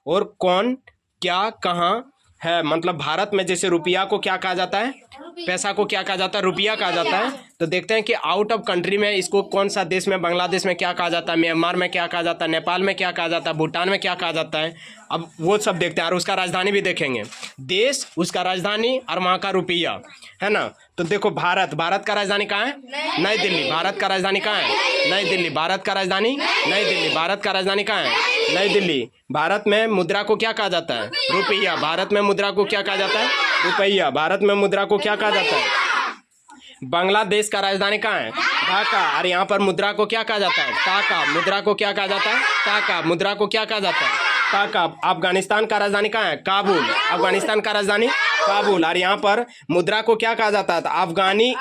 और कौन क्या कहाँ है। मतलब भारत में जैसे रुपया को क्या कहा जाता है, पैसा को क्या कहा जाता है, रुपया कहा जाता है। तो देखते हैं कि आउट ऑफ कंट्री में इसको कौन सा देश में, बांग्लादेश में क्या कहा जाता है, म्यांमार में क्या कहा जाता है, नेपाल में क्या कहा जाता है, भूटान में क्या कहा जाता है। अब वो सब देखते हैं और उसका राजधानी भी देखेंगे, देश, उसका राजधानी और वहाँ का रुपया, है ना। तो देखो भारत का राजधानी कहाँ है, नई दिल्ली। भारत का राजधानी कहाँ है, नई दिल्ली। भारत का राजधानी नई दिल्ली। भारत का राजधानी कहाँ है, नई दिल्ली। भारत में मुद्रा को क्या कहा जाता है, रुपया। भारत में मुद्रा को क्या कहा जाता है, रुपया। भारत में मुद्रा को क्या कहा जाता है। बांग्लादेश का राजधानी कहाँ है, ढाका। और यहाँ पर मुद्रा को क्या कहा जाता है, टाका। मुद्रा को क्या कहा जाता है, टाका। मुद्रा को क्या कहा जाता है, टाका। अफगानिस्तान का राजधानी कहाँ है, काबुल। अफगानिस्तान का राजधानी काबुल। और यहाँ पर मुद्रा को क्या कहा जाता है, अफगानी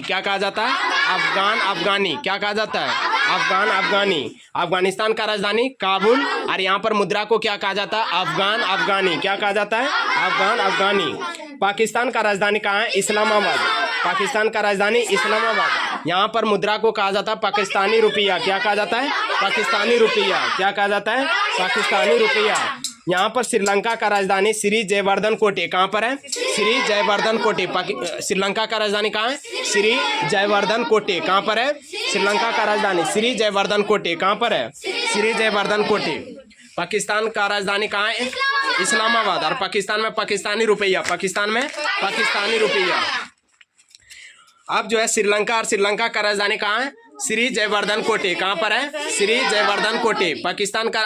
क्या कहा जाता है, अफगानी क्या कहा जाता है, अफगानी। अफगानिस्तान का राजधानी काबुल। और यहाँ पर मुद्रा को क्या कहा जाता है, अफगानी क्या कहा जाता है, अफगानी। पाकिस्तान का राजधानी कहाँ है, इस्लामाबाद। पाकिस्तान का राजधानी इस्लामाबाद। यहाँ पर मुद्रा को कहा जाता है पाकिस्तानी रुपया। क्या कहा जाता है, पाकिस्तानी रुपया। क्या कहा जाता है, पाकिस्तानी रुपया। यहाँ पर श्रीलंका का राजधानी श्री जयवर्धन कोटे। कहाँ पर है, श्री जयवर्धन कोटे। श्रीलंका का राजधानी कहाँ है, श्री जयवर्धन कोटे। कहाँ पर है, श्रीलंका का राजधानी श्री जयवर्धन कोटे। कहाँ पर है, श्री जयवर्धन कोटे। पाकिस्तान का राजधानी कहाँ है, इस्लामाबाद। और पाकिस्तान में पाकिस्तानी रुपया, पाकिस्तान में पाकिस्तानी रुपया। अब जो है श्रीलंका, और श्रीलंका का राजधानी कहाँ है, श्री जयवर्धन कोटे। कहाँ पर है, श्री जयवर्धन कोटे। पाकिस्तान का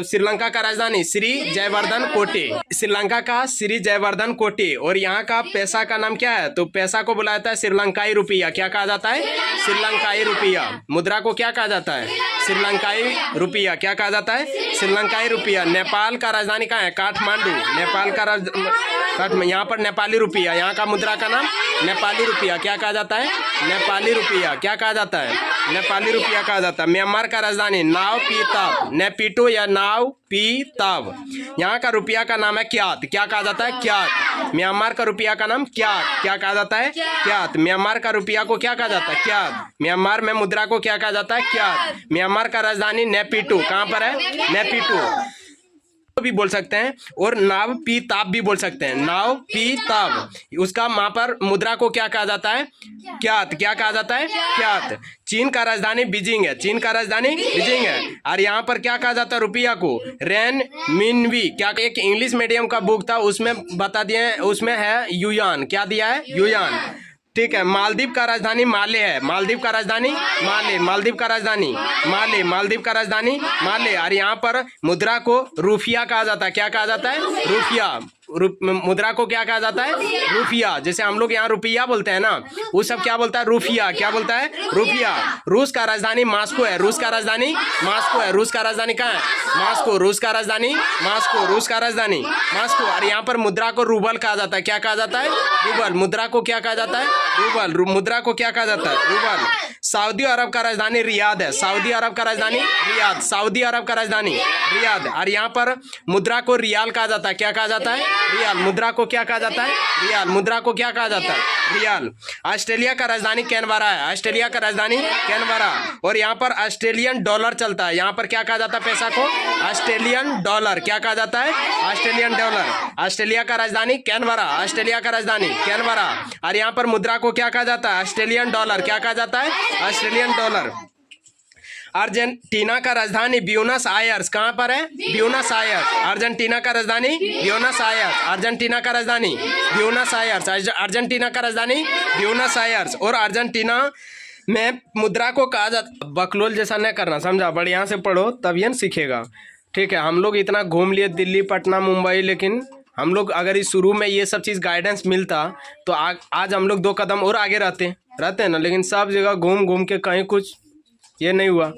श्रीलंका का राजधानी श्री जयवर्धन कोटे। श्रीलंका का श्री जयवर्धन कोटे। और यहाँ का पैसा का नाम क्या है, तो पैसा को बुलाया जाता है श्रीलंकाई रुपया। क्या कहा जाता है, श्रीलंकाई रुपया। मुद्रा को क्या कहा जाता है, श्रीलंकाई रुपया। क्या कहा जाता है, श्रीलंकाई रुपया। नेपाल का राजधानी कहाँ है, काठमांडू। नेपाल का यहाँ पर नेपाली रुपया। यहाँ का मुद्रा का नाम नेपाली रुपया। क्या कहा जाता है, नेपाली रुपया। क्या कहा जाता है, नेपाली रुपया कहा जाता है। म्यांमार का राजधानी नाव पी ताब, नेपिटो या नाव पी ताब। यहाँ का रुपया का नाम है क्यात। क्या कहा जाता है, क्यात। म्यांमार का रुपया का नाम क्यात। क्या कहा जाता है, क्यात। म्यांमार का रुपया को क्या कहा जाता है, क्यात। म्यांमार में मुद्रा को क्या कहा जाता है, क्यात। म्यांमार का राजधानी नेपिटो। कहाँ पर है, नेपिटो भी बोल सकते हैं, और नाव पी ताब भी बोल सकते हैं, नाव पी ताब। उसका वहां पर मुद्रा को क्या कहा जाता है, क्यात। क्या कहा जाता है, क्यात। चीन का राजधानी बीजिंग है। चीन का राजधानी बीजिंग है। और यहाँ पर क्या कहा जाता है रुपया को, रेन मिनवी। क्या, एक इंग्लिश मीडियम का बुक था, उसमें बता दिए, उसमें है युयान। क्या दिया है, युयान। ठीक है। मालदीव का राजधानी माले है। मालदीव का राजधानी माले। मालदीव का राजधानी माले। मालदीव का राजधानी माले। और यहाँ पर मुद्रा को रुपया कहा जाता है। क्या कहा जाता है, रुपया। मुद्रा को क्या कहा जाता है, रुपया। जैसे हम लोग यहाँ रुपया बोलते हैं ना, वो सब क्या बोलता है, रुपया। क्या बोलता है, रुपया। रूस का राजधानी मॉस्को है। रूस का राजधानी मॉस्को है। रूस का राजधानी कहाँ है, मॉस्को। रूस का राजधानी मॉस्को। रूस का राजधानी मॉस्को। और यहाँ पर मुद्रा को रूबल कहा जाता है। क्या कहा जाता है, रूबल। मुद्रा को क्या कहा जाता है, रूबल। मुद्रा को क्या कहा जाता है, रूबल। सऊदी अरब का राजधानी रियाद है। सऊदी अरब का राजधानी रियाद। सऊदी अरब का राजधानी रियाद। और यहाँ पर मुद्रा को रियाल कहा जाता है। क्या कहा जाता है, रियाल। मुद्रा को क्या कहा जाता है, रियाल। मुद्रा को क्या कहा जाता है, रियाल। ऑस्ट्रेलिया का राजधानी कैनबरा है। ऑस्ट्रेलिया का राजधानी कैनबरा। और यहाँ पर ऑस्ट्रेलियन डॉलर चलता है। यहाँ पर क्या कहा जाता है पैसा को, ऑस्ट्रेलियन डॉलर। क्या कहा जाता है, ऑस्ट्रेलियन डॉलर। ऑस्ट्रेलिया का राजधानी कैनबरा। ऑस्ट्रेलिया का राजधानी कैनबरा। और यहाँ पर मुद्रा को क्या कहा जाता है, ऑस्ट्रेलियन डॉलर। क्या कहा जाता है, ऑस्ट्रेलियन डॉलर। अर्जेंटीना का राजधानी ब्यूनस आयर्स। कहाँ पर है, ब्यूनस आयर्स। अर्जेंटीना का राजधानी ब्यूनस आयर्स। अर्जेंटीना का राजधानी ब्यूनस आयर्स। अर्जेंटीना का राजधानी ब्यूनस आयर्स। और अर्जेंटीना में मुद्रा को कहा जाता, बकलोल जैसा नहीं करना, समझा। बढ़िया से पढ़ो तब ये सीखेगा। ठीक है। हम लोग इतना घूम लिए दिल्ली, पटना, मुंबई, लेकिन हम लोग अगर इस शुरू में ये सब चीज़ गाइडेंस मिलता तो आज हम लोग 2 कदम और आगे रहते हैं ना। लेकिन सब जगह घूम घूम के कहीं कुछ ये नहीं हुआ।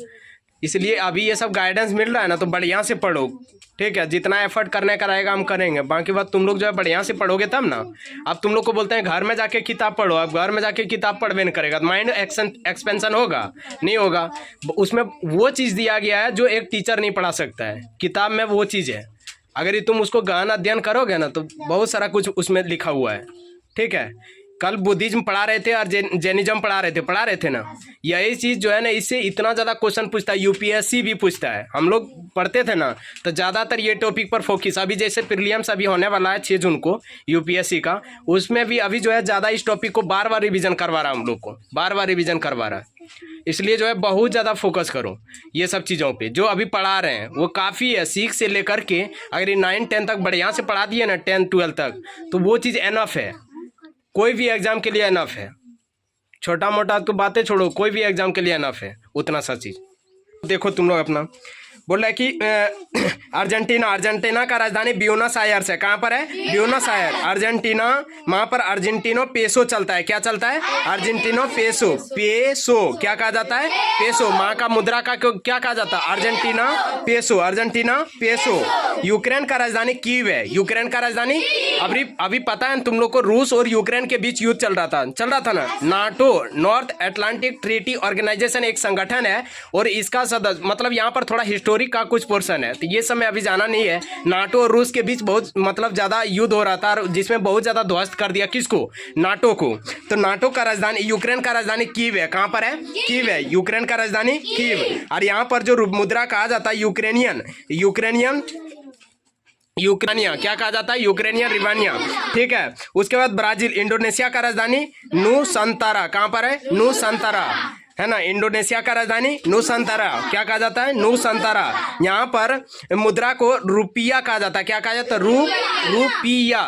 इसलिए अभी ये सब गाइडेंस मिल रहा है ना, तो बढ़िया से पढ़ो। ठीक है। जितना एफर्ट करने का रहेगा हम करेंगे। बाकी बात तुम लोग जो है बढ़िया से पढ़ोगे तब ना। अब तुम लोग को बोलते हैं घर में जाके किताब पढ़ो, अब घर में जाके किताब पढ़वे नहीं करेगा तो माइंड एक्सपेंशन होगा, नहीं होगा। उसमें वो चीज़ दिया गया है जो एक टीचर नहीं पढ़ा सकता है। किताब में वो चीज़ है, अगर तुम उसको गहन अध्ययन करोगे ना तो बहुत सारा कुछ उसमें लिखा हुआ है। ठीक है। कल बुद्धिज्म पढ़ा रहे थे और जैनिज्म पढ़ा रहे थे ना। यही चीज़ जो है ना, इससे इतना ज़्यादा क्वेश्चन पूछता है, यूपीएससी भी पूछता है। हम लोग पढ़ते थे ना, तो ज़्यादातर ये टॉपिक पर फोकस। अभी जैसे प्रीलिम्स अभी होने वाला है 6 जून को यूपीएससी का, उसमें भी अभी जो है ज़्यादा इस टॉपिक को बार बार रिविज़न करवा रहा है, हम लोग को बार बार रिविज़न करवा रहा है। इसलिए जो है बहुत ज़्यादा फोकस करो ये सब चीज़ों पे। जो अभी पढ़ा रहे हैं वो काफ़ी है, 6 से लेकर के अगर ये 9-10 तक बढ़िया से पढ़ा दिए ना, 10-12 तक, तो वो चीज़ एनफ है, कोई भी एग्ज़ाम के लिए एनफ है। छोटा मोटा तो बातें छोड़ो, कोई भी एग्ज़ाम के लिए एनफ है उतना सा चीज़। देखो तुम लोग अपना बोल रहा है कि अर्जेंटीना का राजधानी ब्यूनस आयर्स है। कहाँ पर है? ब्यूनस आयर, अर्जेंटीना। वहाँ पर अर्जेंटिनो पेसो चलता है। क्या चलता है? Argentino peso. पेसो क्या कहा जाता है? पेसो। वहाँ का मुद्रा का क्या कहा जाता है? Argentina peso, Argentina peso. Ukraine का राजधानी कीव है। यूक्रेन का राजधानी अभी पता है तुम लोग को, रूस और यूक्रेन के बीच युद्ध चल रहा था ना। NATO, North Atlantic Treaty Organization एक संगठन है और इसका सदस्य, मतलब यहाँ पर थोड़ा हिस्टोरिक का कुछ पोर्शन है, तो ये सब में अभी जाना नहीं है। नाटो और रूस के बीच बहुत मतलब ज़्यादा युद्ध हो रहा था, जिसमें बहुत ज़्यादा ध्वस्त कर दिया किसको? नाटो को। तो नाटो का राजधानी, यूक्रेन का राजधानी कीव है। कहाँ पर है? कीव है। यूक्रेन का राजधानी कीव। और यहाँ पर जो मुद्रा कहा जाता है यूक्रेनिया क्या कहा जाता है? यूक्रेनियन रिवानिया। ठीक है। उसके बाद ब्राजील। इंडोनेशिया का राजधानी नुसंतारा। कहाँ पर है? नुसंतारा है ना। इंडोनेशिया का राजधानी नुसंतारा। क्या कहा जाता है? नुसंतारा। यहाँ पर मुद्रा को रुपया कहा जाता है। क्या कहा जाता है? रुपया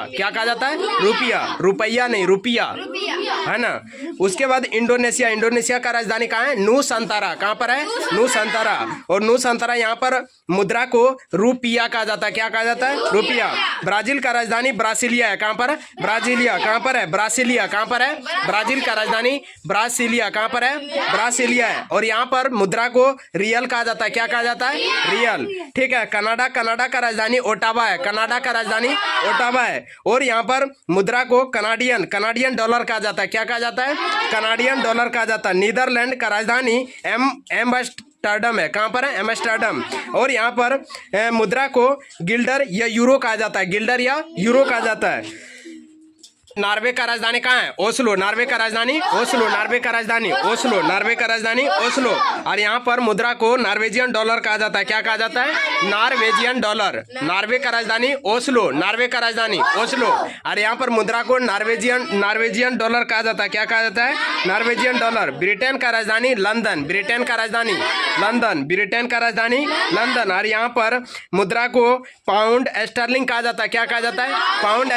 क्या कहा जाता है? रुपया नहीं, रुपया है ना। उसके बाद इंडोनेशिया का राजधानी कहाँ है? नुसंतारा। कहाँ पर है? नुसंतारा। और नुसंतारा यहाँ पर मुद्रा को रुपया कहा जाता है। क्या कहा जाता है? रुपया। ब्राजील का राजधानी ब्रासिलिया है। कहाँ पर है? ब्राजीलिया। कहाँ पर है? ब्रासिलिया। कहाँ पर है? ब्राजील का राजधानी ब्रासिलिया। कहाँ पर है? ब्रासिलिया है। और यहाँ पर मुद्रा को रियल कहा जाता है। क्या कहा जाता है? रियल। ठीक है। कनाडा का राजधानी ओटावा है। कनाडा का राजधानी ओटावा है। और यहाँ पर मुद्रा को कनाडियन डॉलर कहा जाता है। क्या कहा जाता है? कनाडियन डॉलर कहा जाता है। नीदरलैंड का राजधानी एम्स्टर्डम है। कहाँ पर है? एम्स्टर्डम। और यहाँ पर मुद्रा को गिल्डर या यूरो कहा जाता है। गिल्डर या यूरो कहा जाता है। नॉर्वे का राजधानी कहाँ है? ओस्लो। नॉर्वे का राजधानी ओस्लो। नॉर्वे का राजधानी ओस्लो। नॉर्वे का राजधानी ओस्लो। और यहाँ पर मुद्रा को नॉर्वेजियन डॉलर कहा जाता है। क्या कहा जाता है? Norwegian dollar. नॉर्वे का राजधानी ओस्लो। नॉर्वे का राजधानी ओस्लो। और यहाँ पर मुद्रा को नॉर्वेजियन डॉलर कहा जाता है। क्या कहा जाता है? Norwegian dollar. ब्रिटेन का राजधानी लंदन। ब्रिटेन का राजधानी लंदन। ब्रिटेन का राजधानी लंदन। और यहाँ पर मुद्रा को पाउंड स्टर्लिंग कहा जाता है। क्या कहा जाता है? Pound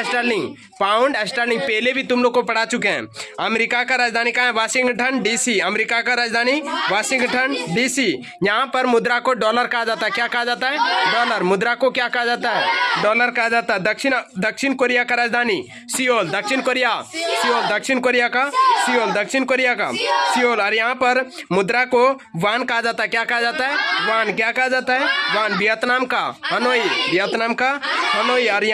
sterling. पहले भी तुम लोग को पढ़ा चुके हैं। अमेरिका का राजधानी कहाँ है? Washington DC. अमेरिका का राजधानी वाशिंगटन डीसी। यहाँ पर मुद्रा को डॉलर कहा जाता है। क्या कहा जाता है? डॉलर। मुद्रा को क्या कहा जाता है? डॉलर कहा जाता है। दक्षिण कोरिया का राजधानी सियोल। दक्षिण कोरिया का सियोल। और यहाँ पर मुद्रा को वान कहा जाता है। क्या कहा जाता है? वान। क्या कहा जाता है? वान। वियतनाम का हनोई। और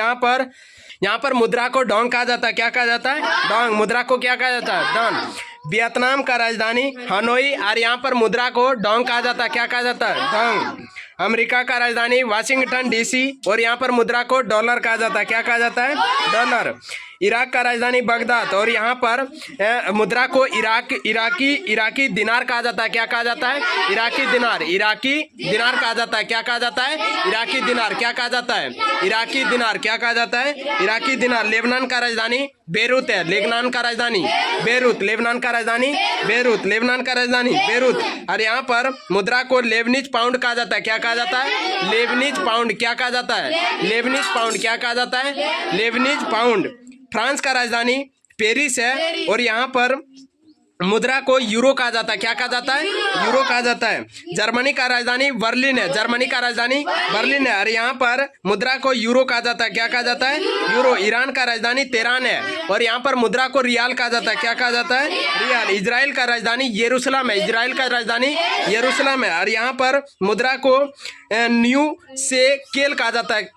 यहाँ पर मुद्रा को डोंग कहा जाता है। क्या कहा जाता है? डोंग। मुद्रा को क्या कहा जाता है? डोंग। वियतनाम का राजधानी हनोई। और यहाँ पर मुद्रा को डोंग कहा जाता है। क्या कहा जाता है? डोंग। अमेरिका का राजधानी वाशिंगटन डीसी। और यहाँ पर मुद्रा को डॉलर कहा जाता है। क्या कहा जाता है? डॉलर। इराक का राजधानी बगदाद। और यहाँ पर मुद्रा को इराकी दिनार कहा जाता है। क्या कहा जाता है? इराकी दिनार कहा जाता है। क्या कहा जाता है? इराकी दिनार। क्या कहा जाता है? इराकी दिनार। क्या कहा जाता है? इराकी दिनार। लेबनान का राजधानी बेरूत है। लेबनान का राजधानी बेरूत। और यहाँ पर मुद्रा को लेबनीज पाउंड कहा जाता है। क्या कहा जाता है? Lebanese pound. क्या कहा जाता है? Lebanese pound. क्या कहा जाता है? Lebanese pound. फ्रांस का राजधानी पेरिस है। और यहाँ पर मुद्रा को यूरो कहा जाता है। क्या कहा जाता है? यूरो कहा जाता है। जर्मनी का राजधानी बर्लिन है। और यहाँ पर मुद्रा को यूरो कहा जाता है। क्या कहा जाता है? यूरो। ईरान का राजधानी तेहरान है। और यहाँ पर मुद्रा को रियाल कहा जाता है। क्या कहा जाता है? रियाल। इजराइल का राजधानी यरूशलेम है। और यहाँ पर मुद्रा को न्यू शेकेल कहा जाता है।